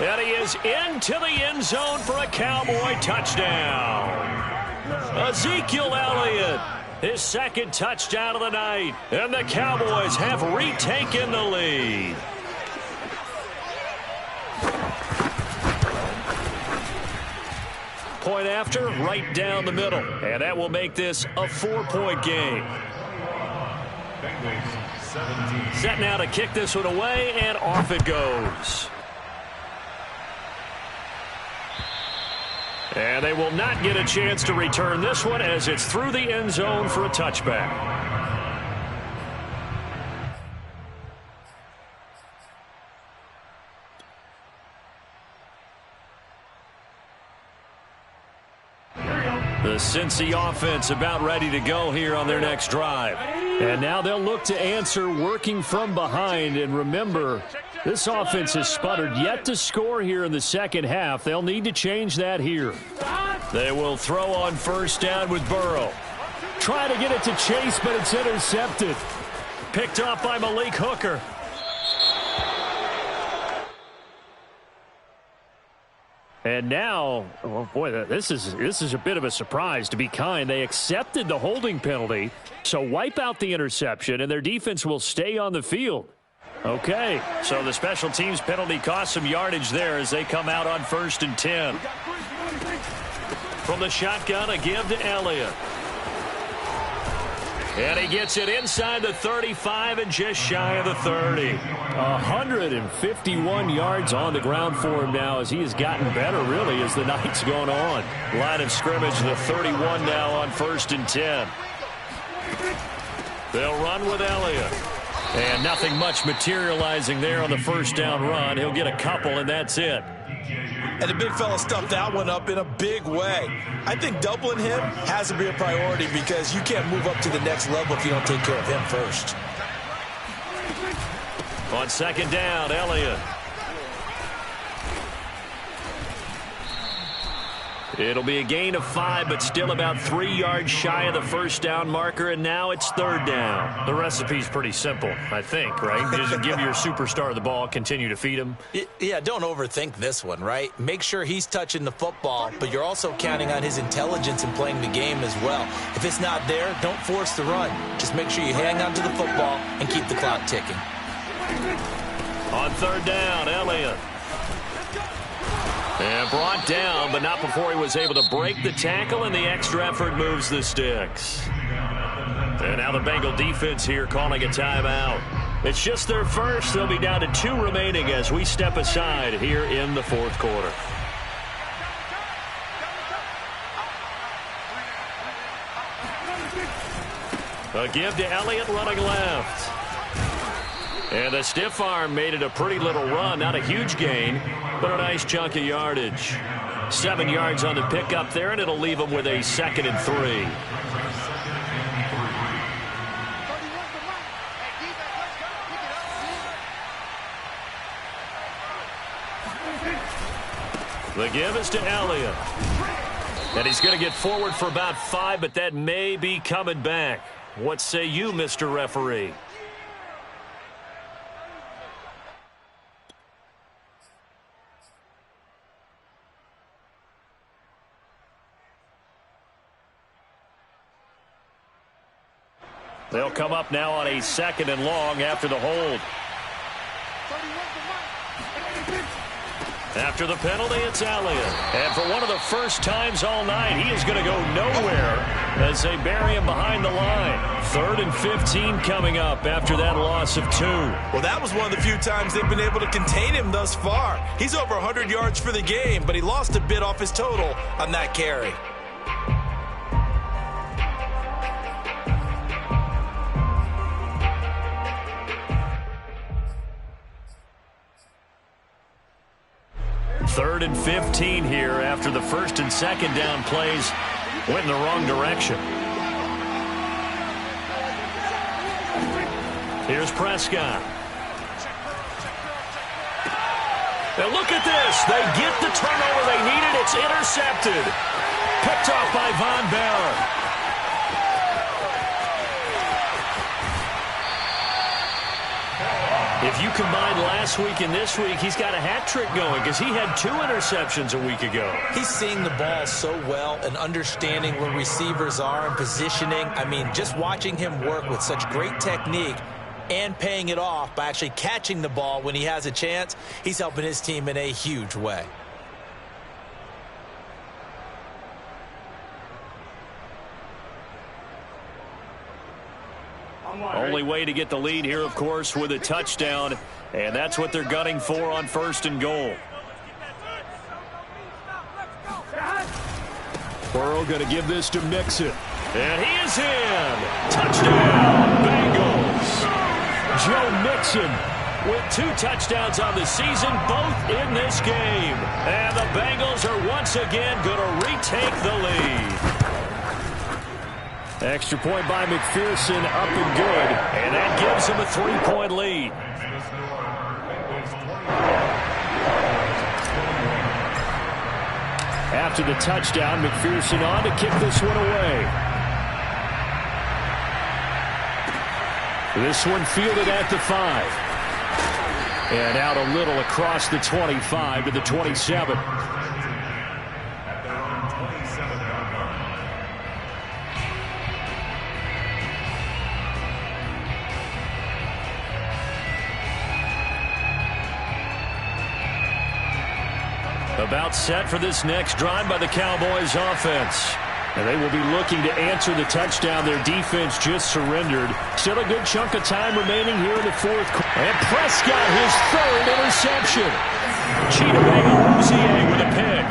And he is into the end zone for a Cowboy touchdown. Ezekiel Elliott, his 2nd touchdown of the night. And the Cowboys have retaken the lead. Point after, right down the middle. And that will make this a 4-point game. Set now to kick this one away, and off it goes. And they will not get a chance to return this one as it's through the end zone for a touchback. The Cincy offense about ready to go here on their next drive. And now they'll look to answer working from behind. And remember, this offense has sputtered yet to score here in the second half. They'll need to change that here. They will throw on 1st down with Burrow. Try to get it to Chase, but it's intercepted. Picked off by Malik Hooker. And now, oh boy, this is a bit of a surprise, to be kind. They accepted the holding penalty, so wipe out the interception, and their defense will stay on the field. Okay, so the special teams penalty cost some yardage there as they come out on 1st and 10. From the shotgun, a give to Elliott. And he gets it inside the 35 and just shy of the 30. 151 yards on the ground for him now as he has gotten better, really, as the night's gone on. Line of scrimmage, the 31 now on 1st and 10. They'll run with Elliott. And nothing much materializing there on the 1st down run. He'll get a couple, and that's it. And the big fella stuffed that one up in a big way. I think doubling him has to be a priority because you can't move up to the next level if you don't take care of him first. On 2nd down, Elliott. It'll be a gain of 5, but still about 3 yards shy of the 1st down marker, and now it's 3rd down. The recipe's pretty simple, I think, right? Just give your superstar the ball, continue to feed him. Yeah, don't overthink this one, right? Make sure he's touching the football, but you're also counting on his intelligence in playing the game as well. If it's not there, don't force the run. Just make sure you hang on to the football and keep the clock ticking. On 3rd down, Elliott. And brought down but not before he was able to break the tackle, and the extra effort moves the sticks. And now the Bengal defense here calling a timeout. It's just their first. They'll be down to 2 remaining as we step aside here in the fourth quarter. A give to Elliott running left. And the stiff arm made it a pretty little run. Not a huge gain, but a nice chunk of yardage. 7 yards on the pickup there, and it'll leave him with a 2nd and 3. The give is to Elliott. And he's going to get forward for about 5, but that may be coming back. What say you, Mr. Referee? They'll come up now on a 2nd and long after the hold. After the penalty, it's Elliott. And for one of the first times all night, he is going to go nowhere as they bury him behind the line. 3rd and 15 coming up after that loss of 2. Well, that was one of the few times they've been able to contain him thus far. He's over 100 yards for the game, but he lost a bit off his total on that carry. Third and 15 here after the 1st and 2nd down plays went in the wrong direction. Here's Prescott. And look at this. They get the turnover they needed. It's intercepted. Picked off by Von Bell. If you combine last week and this week, he's got a hat trick going because he had 2 interceptions a week ago. He's seeing the ball so well and understanding where receivers are and positioning. I mean, just watching him work with such great technique and paying it off by actually catching the ball when he has a chance, he's helping his team in a huge way. Only way to get the lead here, of course, with a touchdown, and that's what they're gunning for on 1st and goal. Burrow going to give this to Mixon. And he is in. Touchdown, Bengals. Joe Mixon with 2 touchdowns on the season, both in this game. And the Bengals are once again going to retake the lead. Extra point by McPherson, up and good. And that gives them a 3-point lead. After the touchdown, McPherson on to kick this one away. This one fielded at the 5. And out a little across the 25 to the 27. About set for this next drive by the Cowboys offense. And they will be looking to answer the touchdown their defense just surrendered. Still a good chunk of time remaining here in the 4th quarter. And Prescott, his 3rd interception. Cheetah Uzier with a pick.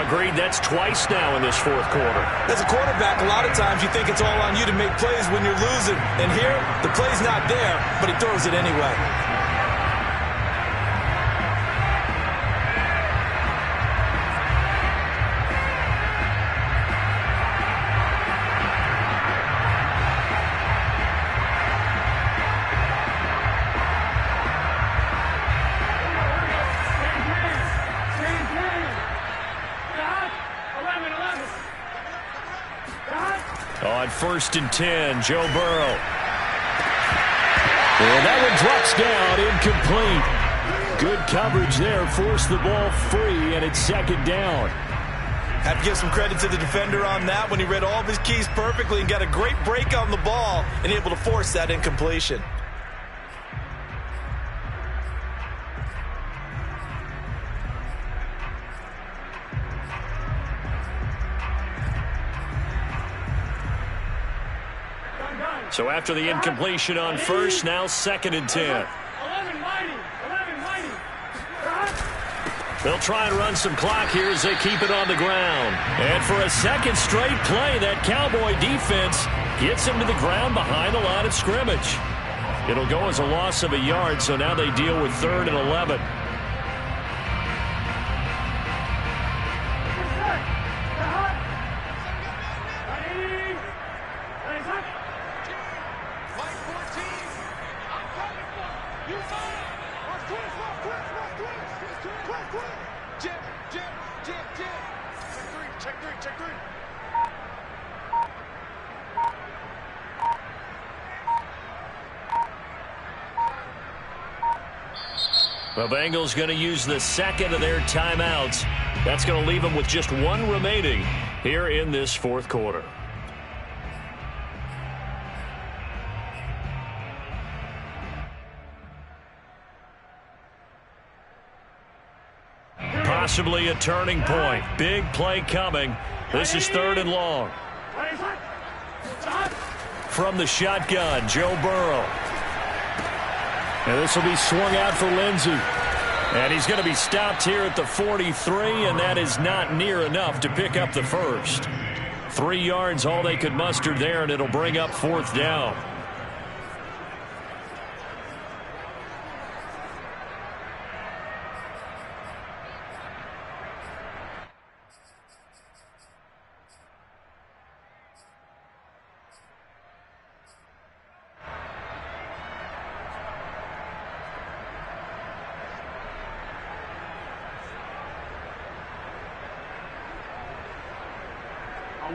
Agreed, that's twice now in this 4th quarter. As a quarterback, a lot of times you think it's all on you to make plays when you're losing. And here, the play's not there, but he throws it anyway. On 1st and 10, Joe Burrow. And that one drops down, incomplete. Good coverage there, forced the ball free, and it's 2nd down. Have to give some credit to the defender on that when he read all of his keys perfectly and got a great break on the ball and able to force that incompletion. So after the incompletion on first, now 2nd and 10. 11 mighty. They'll try and run some clock here as they keep it on the ground. And for a second straight play, that Cowboy defense gets him to the ground behind the line of scrimmage. It'll go as a loss of a yard, so now they deal with 3rd and 11. The Bengals going to use the 2nd of their timeouts. That's going to leave them with just 1 remaining here in this 4th quarter. Possibly a turning point. Big play coming. This is 3rd and long. From the shotgun, Joe Burrow. And this will be swung out for Lindsey. And he's going to be stopped here at the 43, and that is not near enough to pick up the first. 3 yards, all they could muster there, and it'll bring up 4th down.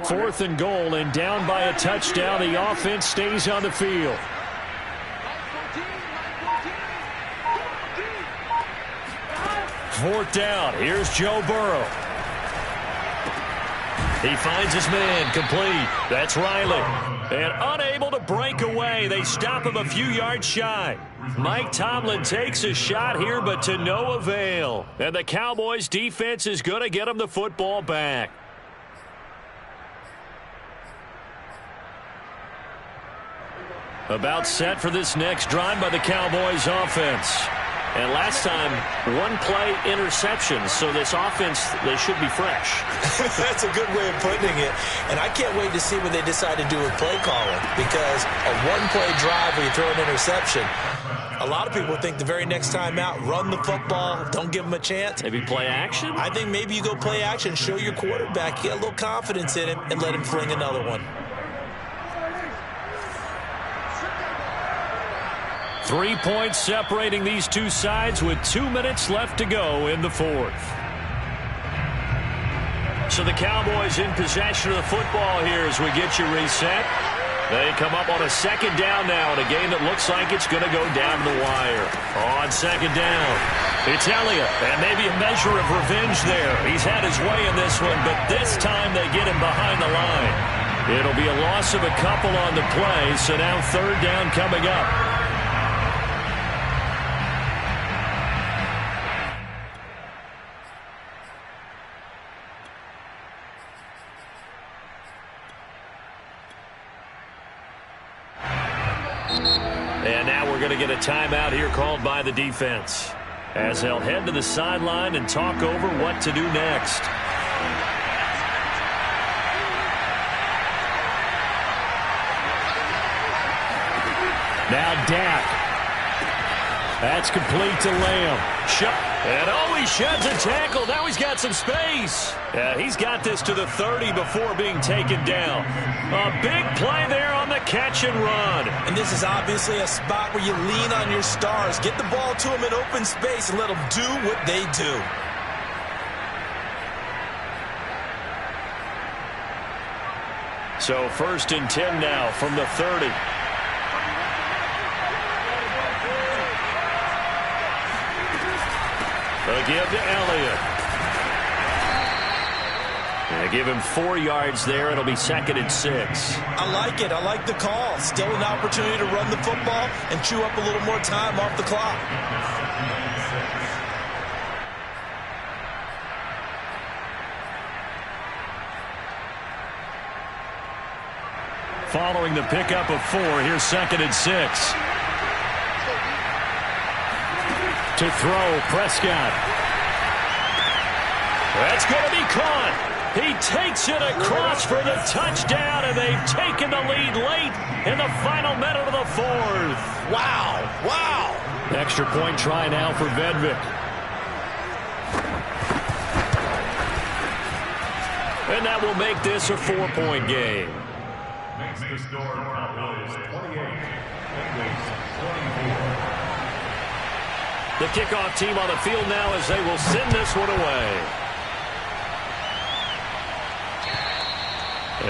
Fourth and goal, and down by a touchdown. The offense stays on the field. Fourth down. Here's Joe Burrow. He finds his man, complete. That's Riley. And unable to break away. They stop him a few yards shy. Mike Tomlin takes a shot here, but to no avail. And the Cowboys defense is going to get him the football back. About set for this next drive by the Cowboys offense. And last time, 1-play interception, so this offense, they should be fresh. That's a good way of putting it. And I can't wait to see what they decide to do with play calling, because a 1-play drive where you throw an interception, a lot of people think the very next time out, run the football, don't give them a chance. Maybe play action? I think maybe you go play action, show your quarterback, get a little confidence in him, and let him fling another one. 3 points separating these two sides with 2 minutes left to go in the 4th. So the Cowboys in possession of the football here as we get you reset. They come up on a 2nd down now in a game that looks like it's going to go down the wire. On 2nd down, it's Elliott, and maybe a measure of revenge there. He's had his way in this one, but this time they get him behind the line. It'll be a loss of a couple on the play, so now 3rd down coming up. And now we're going to get a timeout here called by the defense, as they'll head to the sideline and talk over what to do next. Now Dak. That's complete to Lamb. And he sheds a tackle. Now he's got some space. He's got this to the 30 before being taken down. A big play there on the catch and run. And this is obviously a spot where you lean on your stars. Get the ball to them in open space and let them do what they do. So 1st and 10 now from the 30. A give to Elliott. And give him 4 yards there. It'll be 2nd and 6. I like it. I like the call. Still an opportunity to run the football and chew up a little more time off the clock. Following the pickup of 4, here's 2nd and 6. To throw, Prescott. That's going to be caught. He takes it across for the touchdown, and they've taken the lead late in the final minute of the 4th. Wow, wow. Extra point try now for Vedvik. And that will make this a 4-point game. Makes the score Cowboys 28, Bengals 24. The kickoff team on the field now as they will send this one away.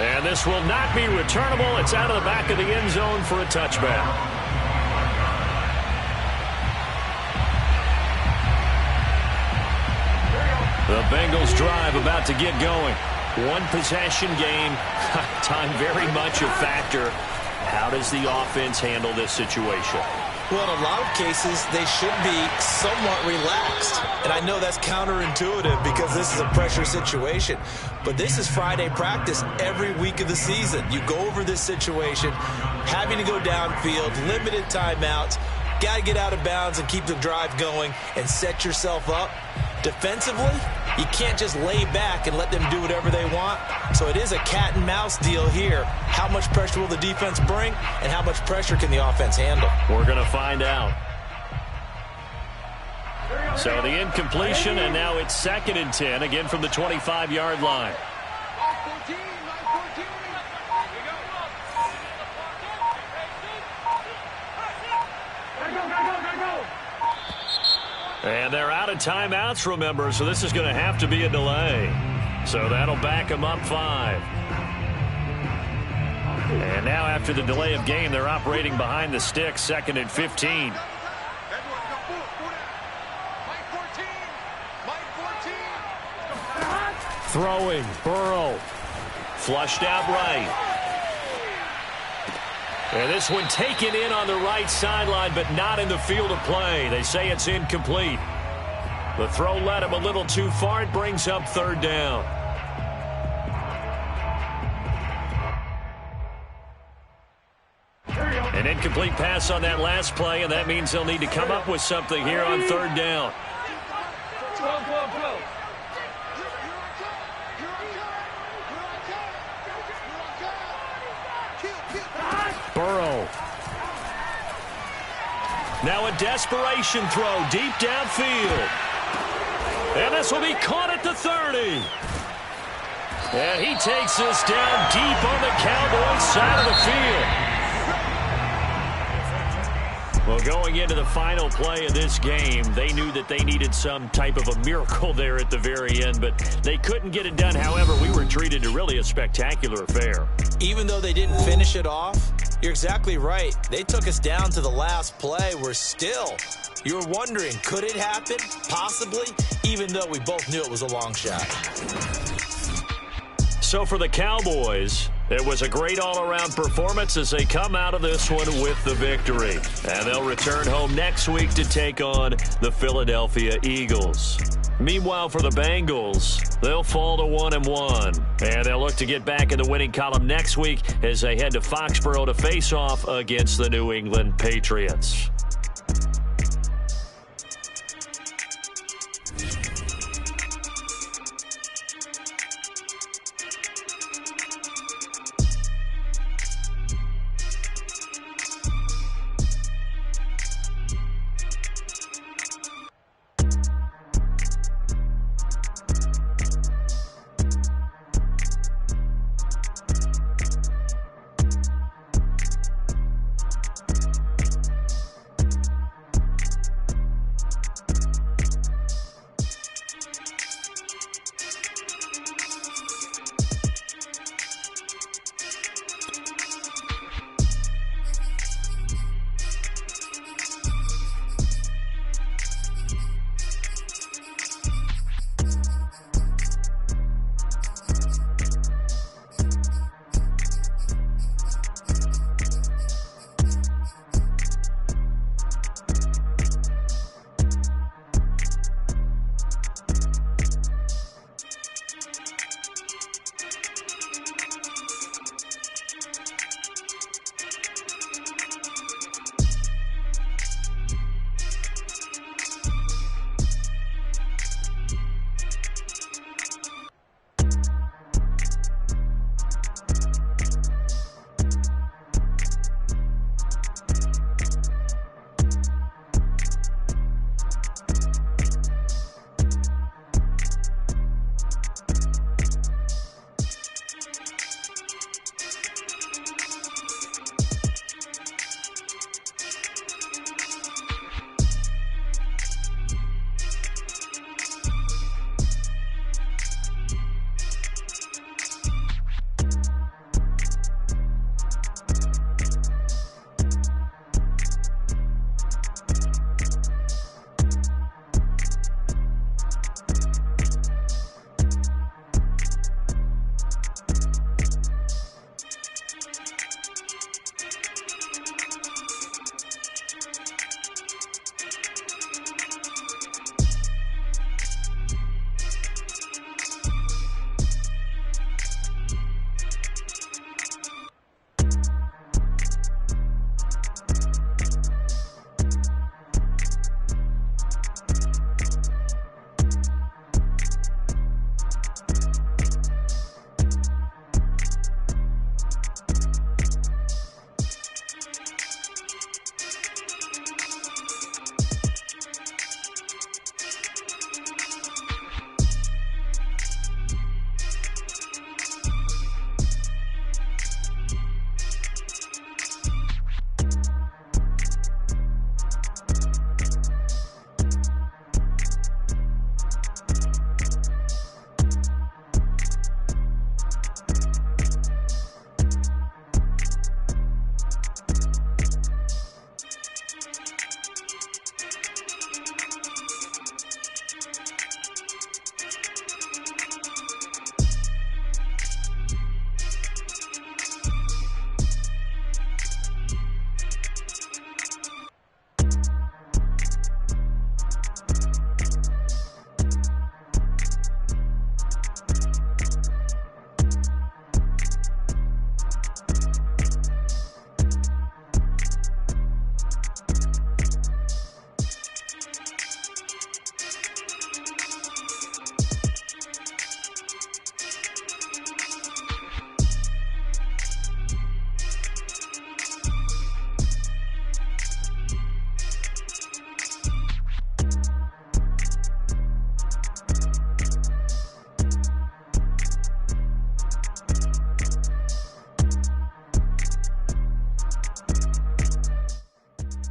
And this will not be returnable. It's out of the back of the end zone for a touchback. The Bengals drive about to get going. One possession game. Time very much a factor. How does the offense handle this situation? Well, in a lot of cases, they should be somewhat relaxed. And I know that's counterintuitive because this is a pressure situation. But this is Friday practice every week of the season. You go over this situation, having to go downfield, limited timeouts, got to get out of bounds and keep the drive going and set yourself up. Defensively, you can't just lay back and let them do whatever they want. So it is a cat and mouse deal here. How much pressure will the defense bring, and how much pressure can the offense handle? We're going to find out. So the incompletion, and now it's 2nd and 10, again from the 25-yard line. And they're out of timeouts, remember, so this is going to have to be a delay. So that'll back them up 5. And now after the delay of game, they're operating behind the sticks, 2nd and 15. Throwing, Burrow. Flushed out right. And this one taken in on the right sideline, but not in the field of play. They say it's incomplete. The throw led him a little too far. It brings up 3rd down. An incomplete pass on that last play, and that means they'll need to come up with something here on 3rd down. Burrow. Now a desperation throw deep downfield. And this will be caught at the 30. And he takes this down deep on the Cowboys side of the field. Well, going into the final play of this game, they knew that they needed some type of a miracle there at the very end, but they couldn't get it done. However, we were treated to really a spectacular affair. Even though they didn't finish it off, you're exactly right. They took us down to the last play. We're still, you're wondering, could it happen? Possibly, even though we both knew it was a long shot. So for the Cowboys, it was a great all-around performance as they come out of this one with the victory. And they'll return home next week to take on the Philadelphia Eagles. Meanwhile, for the Bengals, they'll fall to 1-1. And they'll look to get back in the winning column next week as they head to Foxborough to face off against the New England Patriots.